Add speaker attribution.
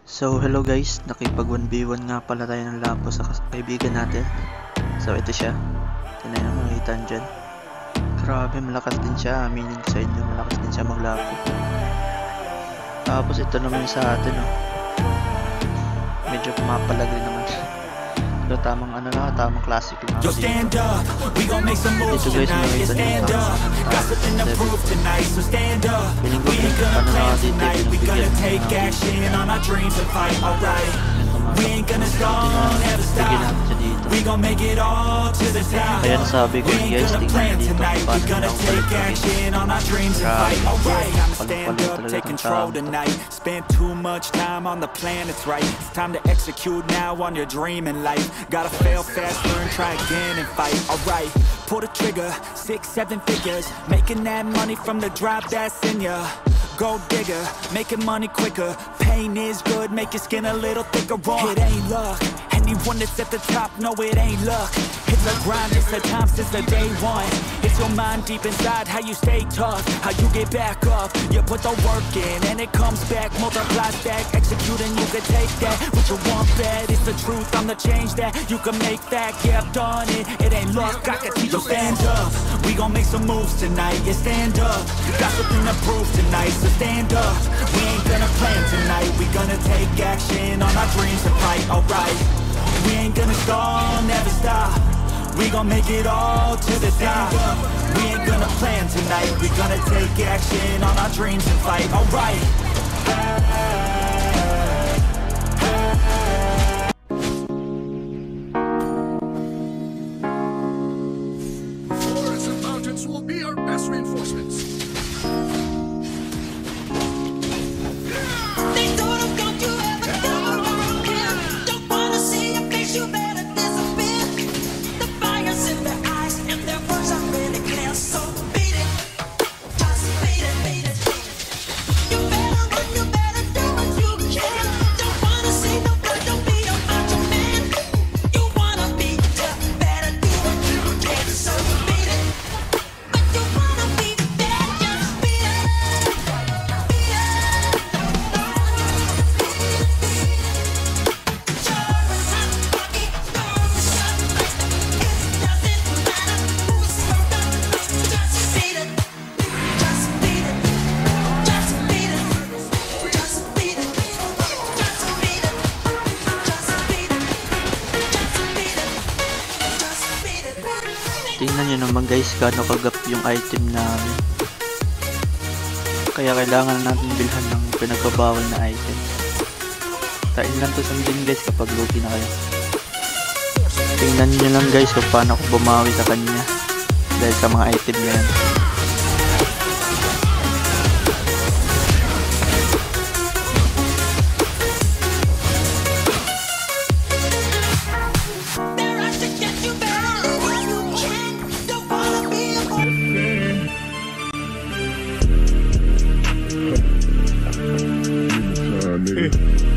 Speaker 1: So hello guys, nakipag 1v1 nga pala tayo ng lapo sa kaibigan natin. So ito siya, tingnan nyo, makikita nyo dyan. Grabe, malakas din siya, aminin ko sa inyo, malakas din siya maglapo. Tapos ito naman sa atin, oh. Medyo pumapalag rin naman. Pero tamang ano na, tamang classic lang ako dito. Dito guys, makikita nyo yung feeling ko ano na ako dito,
Speaker 2: We ain't gonna stop, never stop. We gon' make it all to the top.
Speaker 1: Kaya nasabi ko
Speaker 2: We ain't gonna plan tonight. We gonna take action on our dreams and fight. Alright, I'ma stand up, take control tonight. Spent too much time on the plan, it's right. It's time to execute now on your dream in life. Gotta fail fast, learn, try again and fight. Alright, pull the trigger, 6, 7 figures. Making that money from the drop that's in ya. Gold digger, making money quicker. Pain is good, make your skin a little thicker. It ain't luck, anyone that's at the top, no it ain't luck. It's a grind, it's a time since the day one. It's your mind deep inside, how you stay tough, how you get back up. You put the work in and it comes back, multiply stack, execute and you can take that. What you want bad, it's the truth, I'm the change that. You can make that, yeah I've done it. It ain't luck, I can teach you. Stand up, we gon' make some moves tonight. Yeah, stand up, got something to prove tonight. So stand up, we ain't gonna plan tonight. We gonna take action on our dreams and fight. Alright, we ain't gonna stall, never stop. We gon' make it all to the top. We ain't gonna plan tonight. We gonna take action on our dreams and fight. Alright.
Speaker 3: Forests and mountains will be our best reinforcements.
Speaker 4: They told him, don't you ever come around here. Don't wanna see your face, you better disappear. The fire's in their eyes and their words are really clear. So beat it, just beat it, beat it. You better run, you better do what you can. Don't wanna see no blood, don't be a macho man. You wanna be tough, better do what you can. So beat it, but you wanna be bad, just beat it. Beat it.
Speaker 1: Tingnan nyo naman guys, gaano kagap yung item namin. Kaya kailangan natin bilhan ng pinagbabawal na item. Tain lang to sundin guys kapag lugi na kayo. Tingnan nyo lang guys kung paano ako bumawi sa kanya dahil sa mga item na yan.
Speaker 3: Nigga.